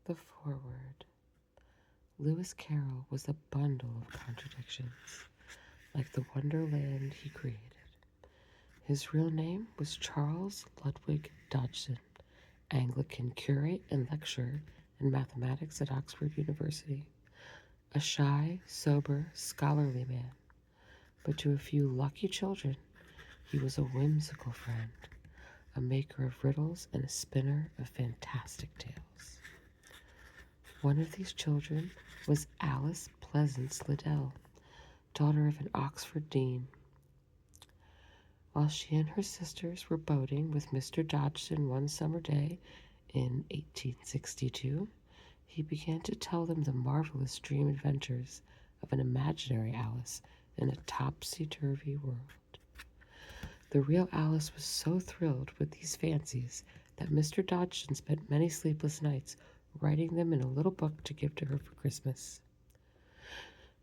The foreword. Lewis Carroll was a bundle of contradictions, like the Wonderland he created. His real name was Charles Ludwig Dodgson, Anglican curate and lecturer in mathematics at Oxford University, a shy, sober, scholarly man. But to a few lucky children, he was a whimsical friend, a maker of riddles and a spinner of fantastic tales. One of these children was Alice Pleasance Liddell, daughter of an Oxford dean. While she and her sisters were boating with Mr. Dodgson one summer day in 1862, he began to tell them the marvelous dream adventures of an imaginary Alice in a topsy-turvy world. The real Alice was so thrilled with these fancies that Mr. Dodgson spent many sleepless nights writing them in a little book to give to her for Christmas.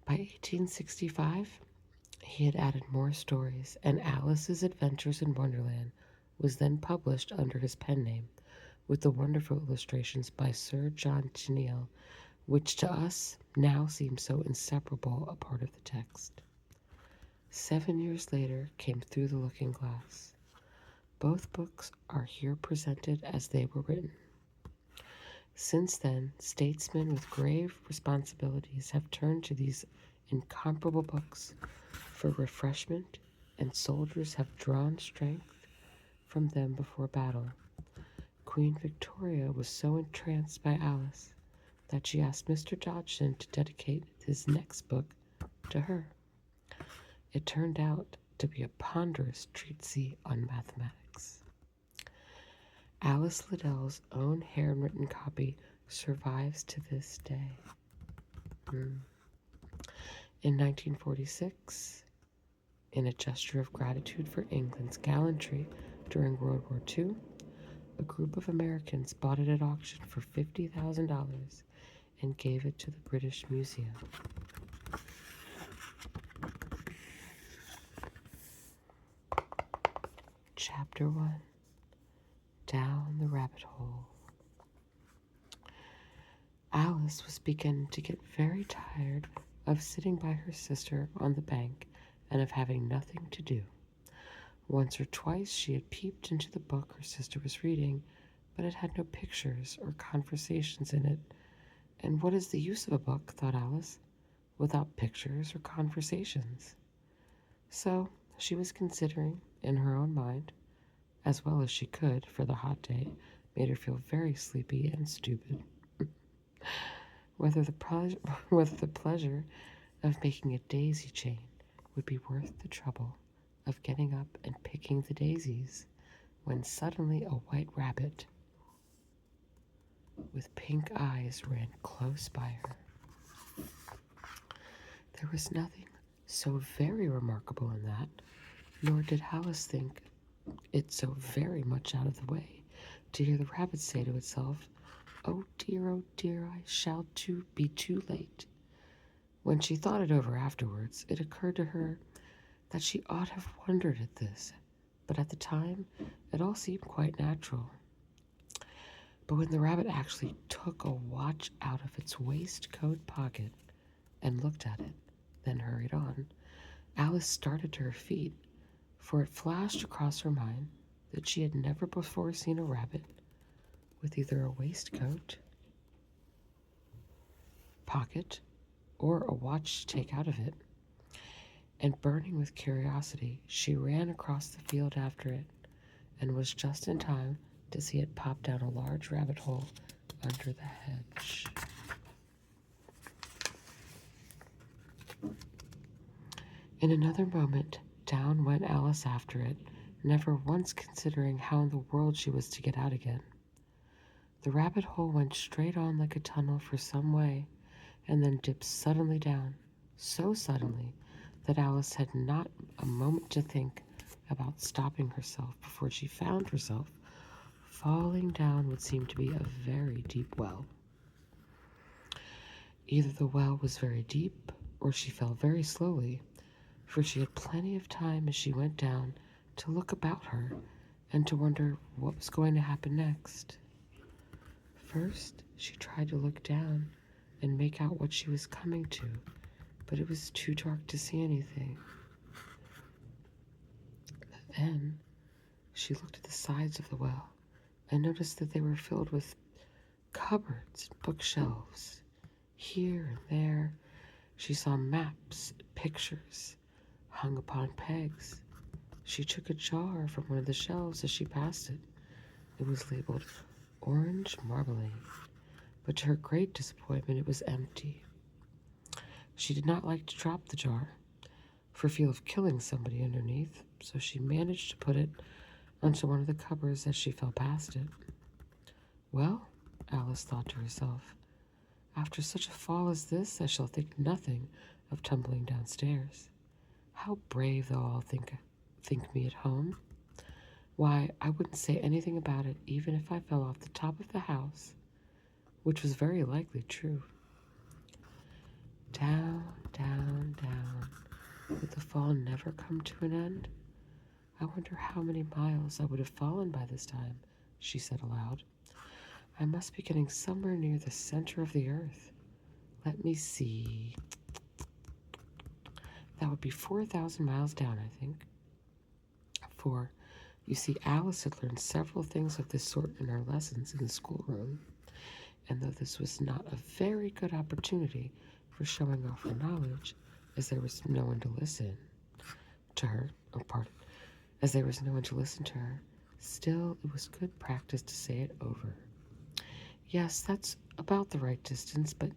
By 1865, he had added more stories, and Alice's Adventures in Wonderland was then published under his pen name, with the wonderful illustrations by Sir John Tenniel, which to us now seem so inseparable a part of the text. 7 years later came Through the Looking Glass. Both books are here presented as they were written. Since then, statesmen with grave responsibilities have turned to these incomparable books for refreshment, and soldiers have drawn strength from them before battle. Queen Victoria was so entranced by Alice that she asked Mr. Dodgson to dedicate his next book to her. It turned out to be a ponderous treatise on mathematics. Alice Liddell's own handwritten copy survives to this day. In 1946, in a gesture of gratitude for England's gallantry during World War II, a group of Americans bought it at auction for $50,000 and gave it to the British Museum. Chapter 1. Down the Rabbit Hole. Alice was beginning to get very tired of sitting by her sister on the bank and of having nothing to do. Once or twice she had peeped into the book her sister was reading, but it had no pictures or conversations in it. And what is the use of a book, thought Alice, without pictures or conversations? So she was considering, in her own mind, as well as she could, for the hot day made her feel very sleepy and stupid, whether the pleasure of making a daisy chain would be worth the trouble of getting up and picking the daisies, when suddenly a white rabbit with pink eyes ran close by her. There was nothing so very remarkable in that, nor did Alice think it so very much out of the way to hear the rabbit say to itself, oh dear, I shall be too late." When she thought it over afterwards, it occurred to her that she ought to have wondered at this, but at the time it all seemed quite natural. But when the rabbit actually took a watch out of its waistcoat pocket and looked at it, then hurried on, Alice started to her feet, for it flashed across her mind that she had never before seen a rabbit with either a waistcoat pocket or a watch to take out of it. And burning with curiosity, she ran across the field after it, and was just in time to see it pop down a large rabbit hole under the hedge. In another moment, down went Alice after it, never once considering how in the world she was to get out again. The rabbit hole went straight on like a tunnel for some way, and then dipped suddenly down, so suddenly that Alice had not a moment to think about stopping herself before she found herself falling down what seemed to be a very deep well. Either the well was very deep, or she fell very slowly, for she had plenty of time as she went down to look about her and to wonder what was going to happen next. First, she tried to look down and make out what she was coming to, but it was too dark to see anything. Then, she looked at the sides of the well and noticed that they were filled with cupboards and bookshelves. Here and there, she saw maps and pictures hung upon pegs. She took a jar from one of the shelves as she passed it. It was labeled orange marmalade, but to her great disappointment, it was empty. She did not like to drop the jar for fear of killing somebody underneath, so she managed to put it onto one of the cupboards as she fell past it. Well, Alice thought to herself, after such a fall as this, I shall think nothing of tumbling downstairs. How brave they'll all think me at home. Why, I wouldn't say anything about it even if I fell off the top of the house, which was very likely true. Down, down, down. Would the fall never come to an end? I wonder how many miles I would have fallen by this time, she said aloud. I must be getting somewhere near the center of the earth. Let me see. That would be 4,000 miles down, I think. For, you see, Alice had learned several things of this sort in her lessons in the schoolroom, and though this was not a very good opportunity for showing off her knowledge, as there was no one to listen to her, still it was good practice to say it over. Yes, that's about the right distance, but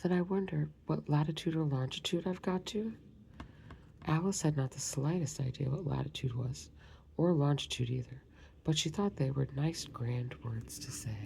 then I wonder what latitude or longitude I've got to. Alice had not the slightest idea what latitude was, or longitude either, but she thought they were nice, grand words to say.